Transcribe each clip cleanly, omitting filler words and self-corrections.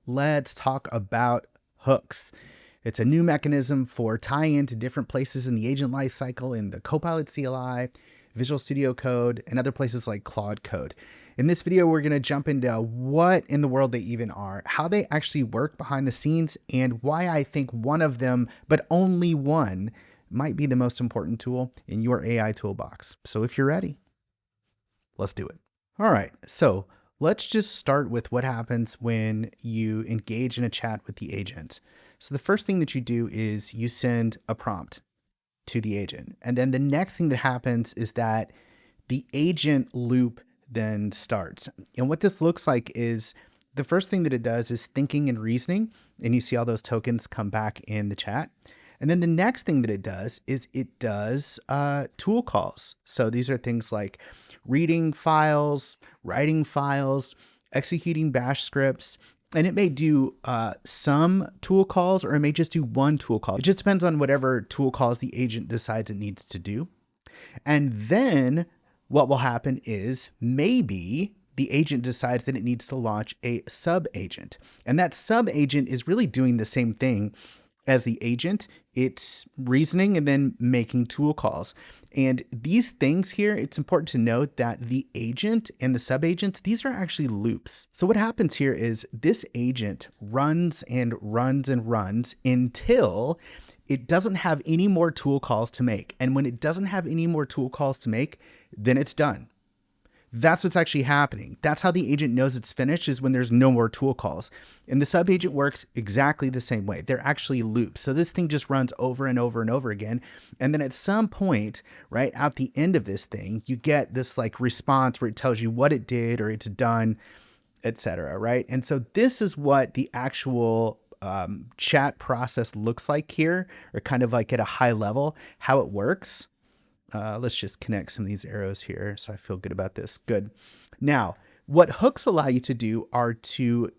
let's talk about hooks. It's a new mechanism for tying into different places in the agent lifecycle in the Copilot CLI, Visual Studio Code, and other places like Claude Code. In this video, we're going to jump into what in the world they even are, how they actually work behind the scenes, and why I think one of them, but only one, might be the most important tool in your AI toolbox. So if you're ready, let's do it. All right, so let's just start with what happens when you engage in a chat with the agent. So the first thing that you do is you send a prompt to the agent. And then the next thing that happens is that the agent loop then starts. And what this looks like is the first thing that it does is thinking and reasoning. And you see all those tokens come back in the chat. And then the next thing that it does is it does tool calls. So these are things like reading files, writing files, executing bash scripts, and it may do some tool calls, or it may just do one tool call. It just depends on whatever tool calls the agent decides it needs to do. And then what will happen is maybe the agent decides that it needs to launch a sub agent. And that sub agent is really doing the same thing as the agent. It's reasoning and then making tool calls. And these things here, it's important to note that the agent and the sub agents, these are actually loops. So what happens here is this agent runs and runs and runs until it doesn't have any more tool calls to make. And when it doesn't have any more tool calls to make, then it's done. That's what's actually happening. That's how the agent knows it's finished, is when there's no more tool calls. And the sub agent works exactly the same way. They're actually loops. So this thing just runs over and over and over again. And then at some point, right at the end of this thing, you get this like response where it tells you what it did or it's done, etc. Right? And so this is what the actual chat process looks like here, or kind of like at a high level, how it works. Let's just connect some of these arrows here so I feel good about this. Good. Now, what hooks allow you to do are to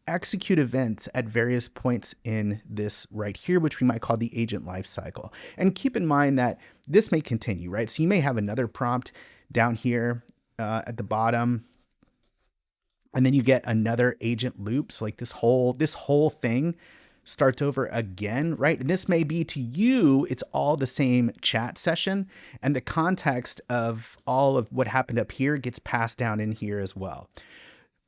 execute events at various points in this right here, which we might call the agent lifecycle. And keep in mind that this may continue, right? So you may have another prompt down here at the bottom, and then you get another agent loop. So like this whole thing starts over again, right? And this may be to you, it's all the same chat session, and the context of all of what happened up here gets passed down in here as well.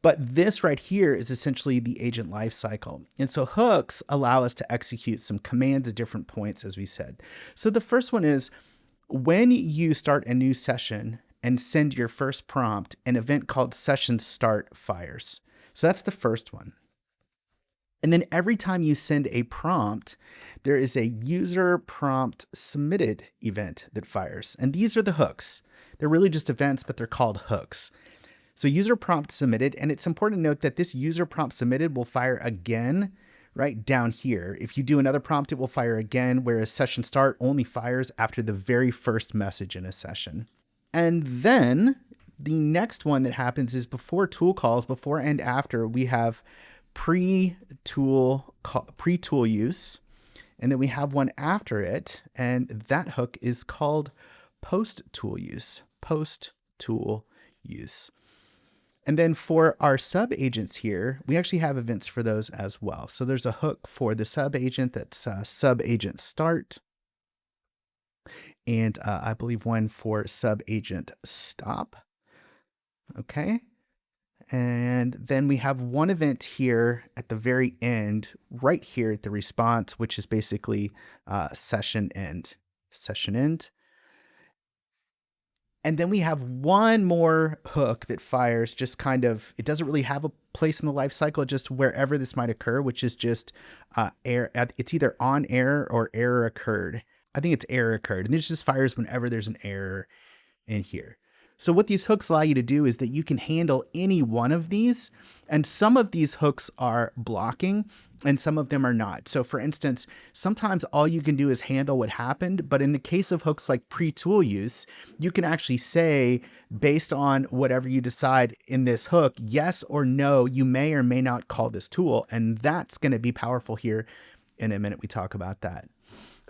But this right here is essentially the agent lifecycle. And so hooks allow us to execute some commands at different points, as we said. So the first one is when you start a new session and send your first prompt, an event called session start fires. So that's the first one. And then every time you send a prompt, there is a user prompt submitted event that fires. And these are the hooks. They're really just events, but they're called hooks. So user prompt submitted, and it's important to note that this user prompt submitted will fire again right down here. If you do another prompt, it will fire again, whereas session start only fires after the very first message in a session. And then the next one that happens is before tool calls, before and after, we have pre-tool use, and then we have one after it, and that hook is called post-tool use. And then for our sub agents here, we actually have events for those as well. So there's a hook for the sub agent that's sub agent start, and I believe one for sub agent stop. Okay. And then we have one event here at the very end, right here at the response, which is basically session end. And then we have one more hook that fires just kind of, it doesn't really have a place in the life cycle, just wherever this might occur, which is just error. It's either on error or error occurred. I think it's error occurred. And this just fires whenever there's an error in here. So what these hooks allow you to do is that you can handle any one of these, and some of these hooks are blocking and some of them are not. So for instance, sometimes all you can do is handle what happened, but in the case of hooks like pre-tool use, you can actually say, based on whatever you decide in this hook, yes or no, you may or may not call this tool, and that's going to be powerful here. In a minute, we talk about that.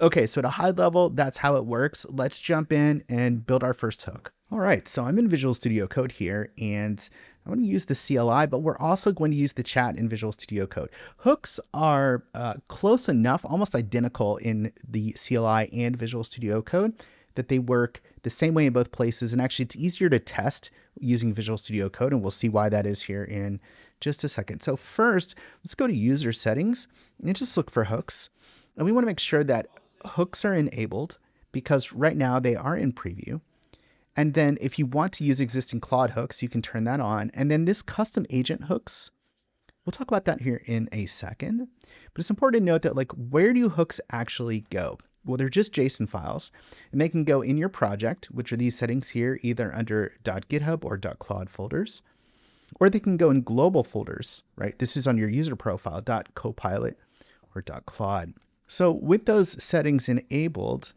Okay, so at a high level, that's how it works. Let's jump in and build our first hook. All right, so I'm in Visual Studio Code here, and I'm going to use the CLI, but we're also going to use the chat in Visual Studio Code. Hooks are close enough, almost identical in the CLI and Visual Studio Code, that they work the same way in both places. And actually, it's easier to test using Visual Studio Code, and we'll see why that is here in just a second. So first, let's go to User Settings and just look for hooks. And we want to make sure that hooks are enabled, because right now they are in preview. And then if you want to use existing Claude hooks, you can turn that on. And then this custom agent hooks, we'll talk about that here in a second. But it's important to note that, like, where do hooks actually go? Well, they're just JSON files, and they can go in your project, which are these settings here, either under .github or .claude folders, or they can go in global folders, right? This is on your user profile, .copilot or .claude. So with those settings enabled,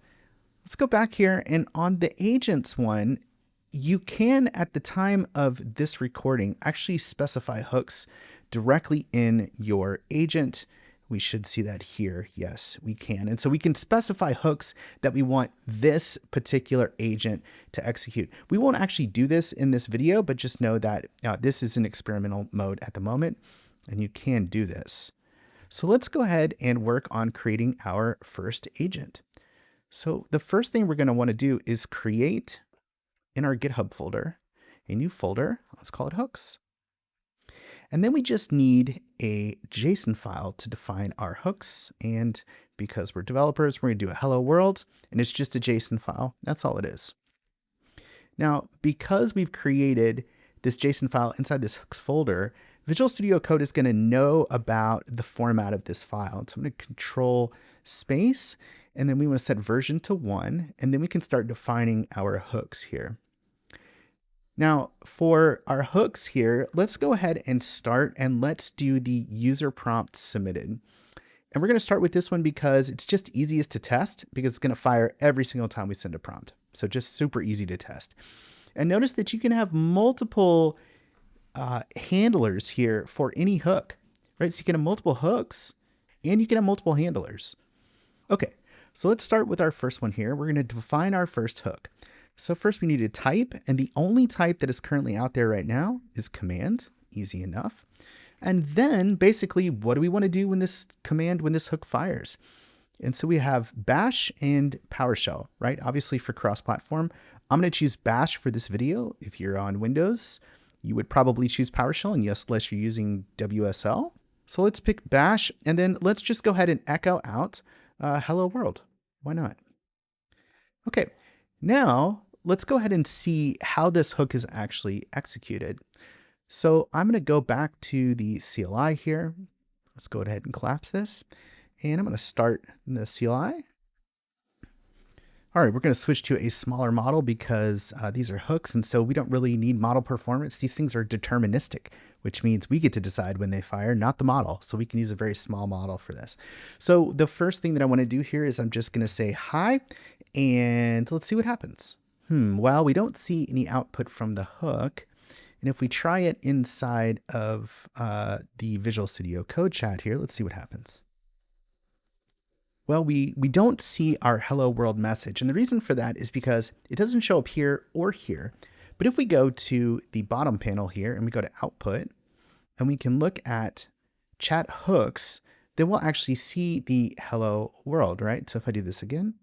let's go back here, and on the agents one, you can, at the time of this recording, actually specify hooks directly in your agent. We should see that here. Yes, we can. And so we can specify hooks that we want this particular agent to execute. We won't actually do this in this video, but just know that this is in experimental mode at the moment, and you can do this. So let's go ahead and work on creating our first agent. So the first thing we're going to want to do is create in our GitHub folder a new folder. Let's call it hooks. And then we just need a JSON file to define our hooks. And because we're developers, we're going to do a hello world, and it's just a JSON file. That's all it is. Now, because we've created this JSON file inside this hooks folder, Visual Studio Code is going to know about the format of this file. So I'm going to control space, and then we want to set version to 1, and then we can start defining our hooks here. Now, for our hooks here, let's go ahead and start, and let's do the user prompt submitted. And we're going to start with this one because it's just easiest to test, because it's going to fire every single time we send a prompt. So just super easy to test. And notice that you can have multiple handlers here for any hook, right? So you can have multiple hooks and you can have multiple handlers. Okay, so let's start with our first one here. We're going to define our first hook. So first we need a type, and the only type that is currently out there right now is command. Easy enough. And then basically, what do we want to do when this hook fires? And so we have bash and PowerShell, right? Obviously for cross-platform, I'm going to choose bash for this video. If you're on Windows, you would probably choose PowerShell, and yes, unless you're using WSL. So let's pick bash, and then let's just go ahead and echo out hello world. Why not? Okay, now let's go ahead and see how this hook is actually executed. So I'm going to go back to the CLI here. Let's go ahead and collapse this, and I'm going to start the CLI. All right, we're going to switch to a smaller model because these are hooks, and so we don't really need model performance. These things are deterministic, which means we get to decide when they fire, not the model. So we can use a very small model for this. So the first thing that I want to do here is I'm just going to say hi, and let's see what happens. Well, we don't see any output from the hook. And if we try it inside of the Visual Studio Code chat here, let's see what happens. Well, we don't see our hello world message. And the reason for that is because it doesn't show up here or here. But if we go to the bottom panel here and we go to output, and we can look at chat hooks, then we'll actually see the hello world, right? So if I do this again,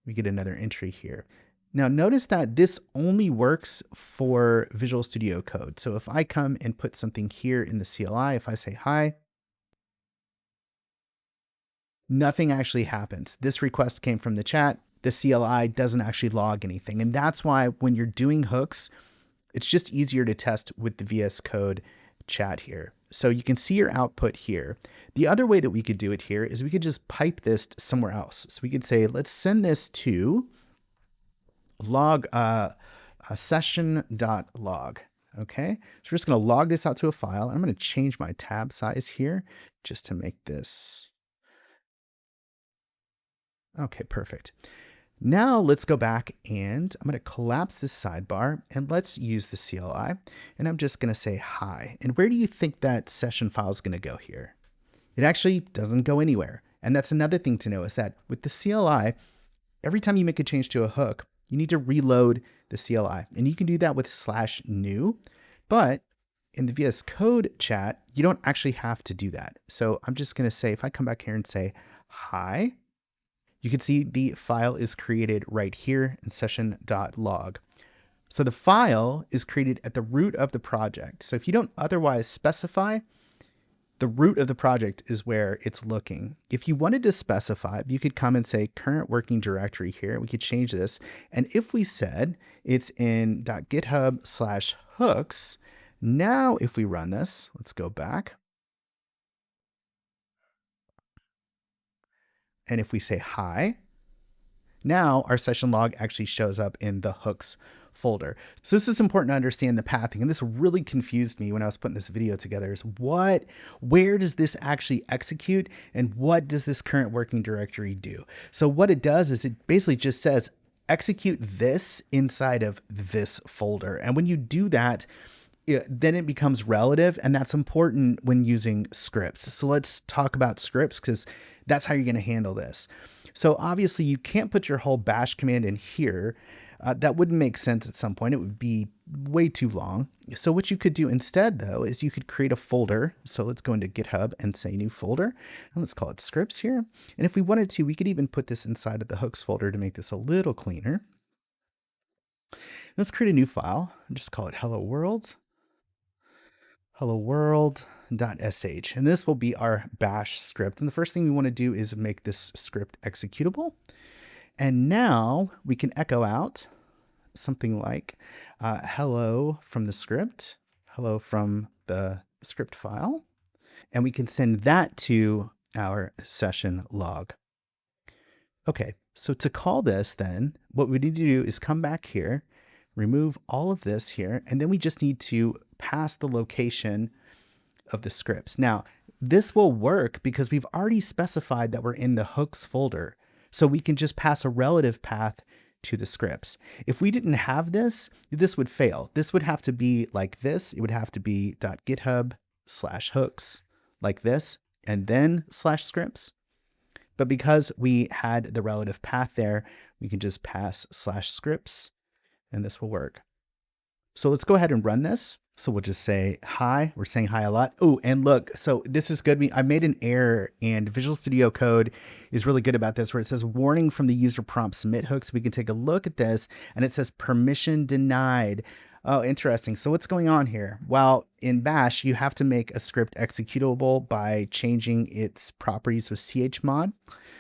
we get another entry here. Now notice that this only works for Visual Studio Code. So if I come and put something here in the CLI, if I say hi, nothing actually happens. This request came from the chat. The CLI doesn't actually log anything. And that's why when you're doing hooks, it's just easier to test with the VS Code chat here. So you can see your output here. The other way that we could do it here is we could just pipe this somewhere else. So we could say, let's send this to log session.log. Okay, so we're just going to log this out to a file. I'm going to change my tab size here just to make this. Okay, perfect. Now let's go back, and I'm going to collapse this sidebar, and let's use the CLI. And I'm just going to say hi. And where do you think that session file is going to go here? It actually doesn't go anywhere. And that's another thing to know, is that with the CLI, every time you make a change to a hook, you need to reload the CLI. And you can do that with /new. But in the VS Code chat, you don't actually have to do that. So I'm just going to say, if I come back here and say hi, you can see the file is created right here in session.log. So the file is created at the root of the project. So if you don't otherwise specify, the root of the project is where it's looking. If you wanted to specify, you could come and say current working directory here. We could change this. And if we said it's in .github/hooks, now if we run this, let's go back. And if we say hi, now our session log actually shows up in the hooks folder. So this is important to understand the pathing. And this really confused me when I was putting this video together, is where does this actually execute and what does this current working directory do? So what it does is it basically just says, execute this inside of this folder. And when you do that, then it becomes relative, and that's important when using scripts. So let's talk about scripts, because that's how you're going to handle this. So obviously you can't put your whole bash command in here. That wouldn't make sense at some point. It would be way too long. So what you could do instead, though, is you could create a folder. So let's go into GitHub and say new folder, and let's call it scripts here. And if we wanted to, we could even put this inside of the hooks folder to make this a little cleaner. Let's create a new file and just call it hello world. Hello world.sh. And this will be our bash script. And the first thing we want to do is make this script executable. And now we can echo out something like hello from the script, hello from the script file, and we can send that to our session log. Okay, so to call this then, what we need to do is come back here, remove all of this here, and then we just need to pass the location of the scripts. Now, this will work because we've already specified that we're in the hooks folder. So we can just pass a relative path to the scripts. If we didn't have this, this would fail. This would have to be like this. It would have to be .github/hooks like this, and then /scripts. But because we had the relative path there, we can just pass /scripts, and this will work. So let's go ahead and run this. So we'll just say hi. We're saying hi a lot. Oh, and look, so this is good. I made an error, and Visual Studio Code is really good about this, where it says warning from the user prompt submit hooks. We can take a look at this, and it says permission denied. Oh, interesting. So what's going on here? Well, in Bash, you have to make a script executable by changing its properties with chmod.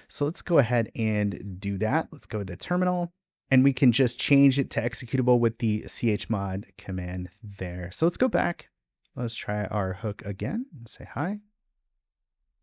So let's go ahead and do that. Let's go to the terminal. And we can just change it to executable with the chmod command there. So let's go back. Let's try our hook again and say hi.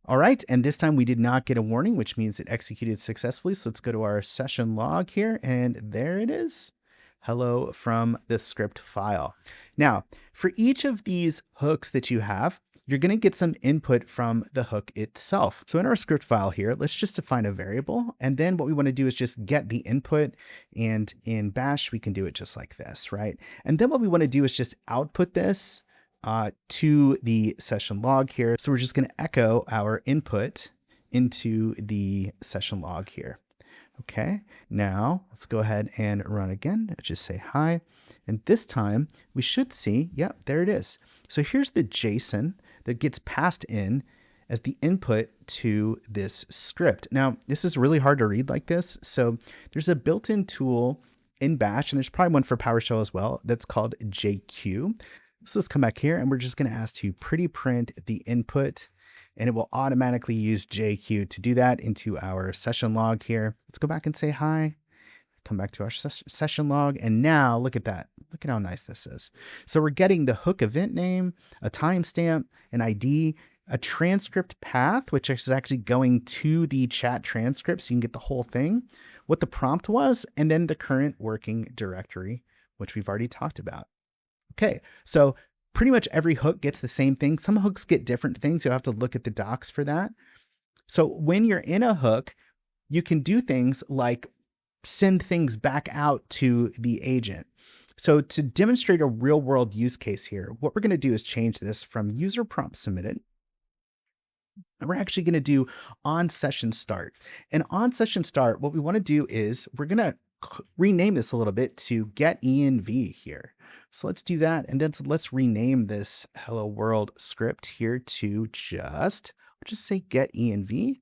All right, and this time we did not get a warning, which means it executed successfully. So let's go to our session log here, and there it is. Hello from the script file. Now, for each of these hooks that you have, you're going to get some input from the hook itself. So in our script file here, let's just define a variable. And then what we want to do is just get the input. And in Bash, we can do it just like this, right? And then what we want to do is just output this to the session log here. So we're just going to echo our input into the session log here. Okay, now let's go ahead and run again. Just say hi. And this time we should see, yep, there it is. So here's the JSON that gets passed in as the input to this script. Now, this is really hard to read like this. So there's a built-in tool in Bash, and there's probably one for PowerShell as well, that's called JQ. So let's come back here, and we're just going to ask to pretty print the input, and it will automatically use JQ to do that into our session log here. Let's go back and say hi. Come back to our session log, and now look at that. Look at how nice this is. So we're getting the hook event name, a timestamp, an ID, a transcript path, which is actually going to the chat transcript so you can get the whole thing, what the prompt was, and then the current working directory, which we've already talked about. Okay, so pretty much every hook gets the same thing. Some hooks get different things. You'll have to look at the docs for that. So when you're in a hook, you can do things like send things back out to the agent. So to demonstrate a real world use case here, what we're going to do is change this from user prompt submitted. And we're actually going to do on session start. And on session start, what we want to do is we're going to rename this a little bit to get env here. So let's do that. And then let's rename this hello world script here to just say get env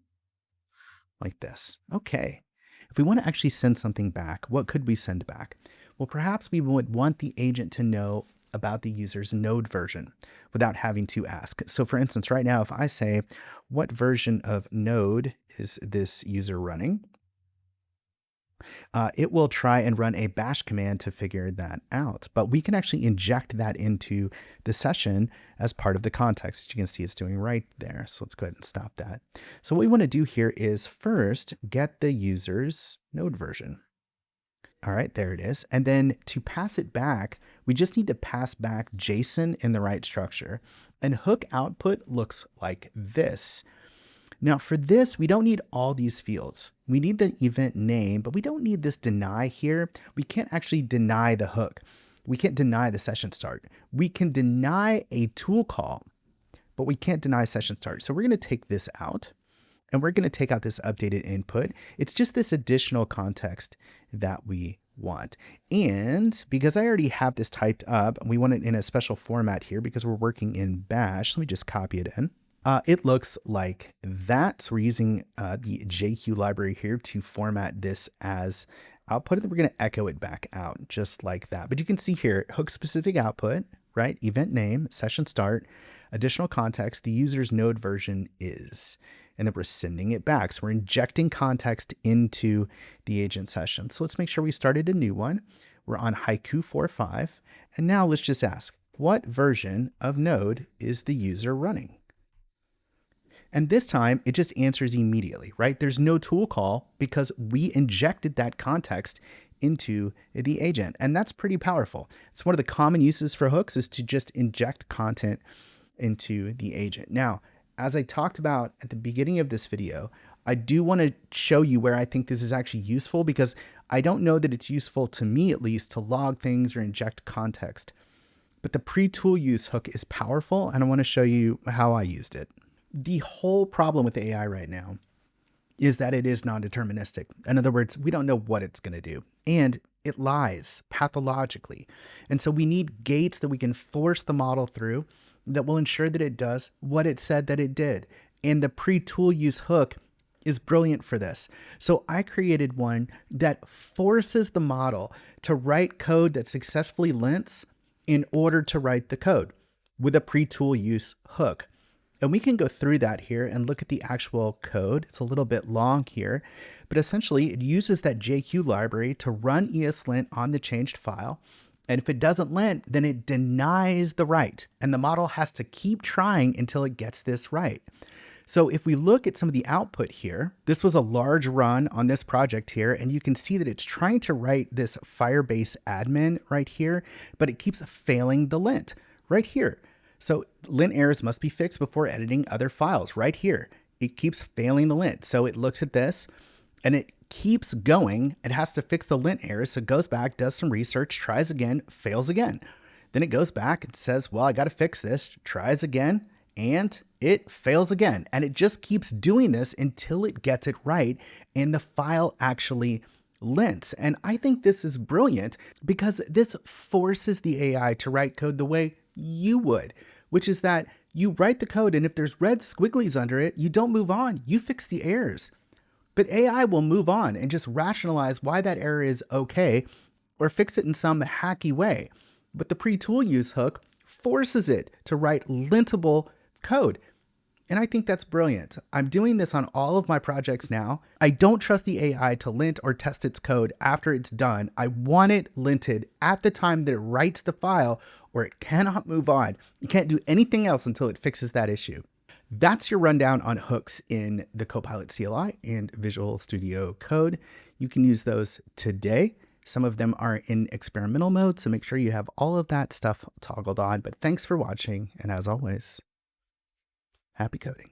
like this. Okay. If we want to actually send something back, what could we send back? Well, perhaps we would want the agent to know about the user's node version without having to ask. So for instance, right now, if I say, what version of node is this user running? It will try and run a bash command to figure that out. But we can actually inject that into the session as part of the context. You can see it's doing right there. So let's go ahead and stop that. So what we want to do here is first get the user's node version. All right, there it is. And then to pass it back, we just need to pass back JSON in the right structure. And hook output looks like this. Now for this, we don't need all these fields. We need the event name, but we don't need this deny here. We can't actually deny the hook. We can't deny the session start. We can deny a tool call, but we can't deny session start. So we're going to take this out and we're going to take out this updated input. It's just this additional context that we want. And because I already have this typed up, we want it in a special format here because we're working in bash. Let me just copy it in. It looks like that. So we're using the JQ library here to format this as output, and then we're going to echo it back out just like that. But you can see here, hook specific output, right? Event name, session start, additional context, the user's node version is, and then we're sending it back. So we're injecting context into the agent session. So let's make sure we started a new one. We're on haiku 4.5. And now let's just ask, what version of node is the user running? And this time it just answers immediately, right? There's no tool call because we injected that context into the agent. And that's pretty powerful. It's one of the common uses for hooks is to just inject content into the agent. Now, as I talked about at the beginning of this video, I do want to show you where I think this is actually useful because I don't know that it's useful to me at least to log things or inject context. But the pre-tool use hook is powerful and I want to show you how I used it. The whole problem with AI right now is that it is non-deterministic. In other words, we don't know what it's going to do. And it lies pathologically. And so we need gates that we can force the model through that will ensure that it does what it said that it did. And the pre-tool use hook is brilliant for this. So I created one that forces the model to write code that successfully lints in order to write the code with a pre-tool use hook. And we can go through that here and look at the actual code. It's a little bit long here, but essentially it uses that JQ library to run ESLint on the changed file. And if it doesn't lint, then it denies the write. And the model has to keep trying until it gets this right. So if we look at some of the output here, this was a large run on this project here, and you can see that it's trying to write this Firebase admin right here, but it keeps failing the lint right here. So lint errors must be fixed before editing other files right here. It keeps failing the lint. So it looks at this and it keeps going. It has to fix the lint errors. So it goes back, does some research, tries again, fails again. Then it goes back and says, well, I got to fix this, tries again, and it fails again. And it just keeps doing this until it gets it right and the file actually lints. And I think this is brilliant because this forces the AI to write code the way you would, which is that you write the code and if there's red squigglies under it, you don't move on, you fix the errors. But AI will move on and just rationalize why that error is okay or fix it in some hacky way. But the pre-tool use hook forces it to write lintable code. And I think that's brilliant. I'm doing this on all of my projects now. I don't trust the AI to lint or test its code after it's done. I want it linted at the time that it writes the file or it cannot move on. You can't do anything else until it fixes that issue. That's your rundown on hooks in the Copilot CLI and Visual Studio Code. You can use those today. Some of them are in experimental mode, so make sure you have all of that stuff toggled on. But thanks for watching, and as always, happy coding.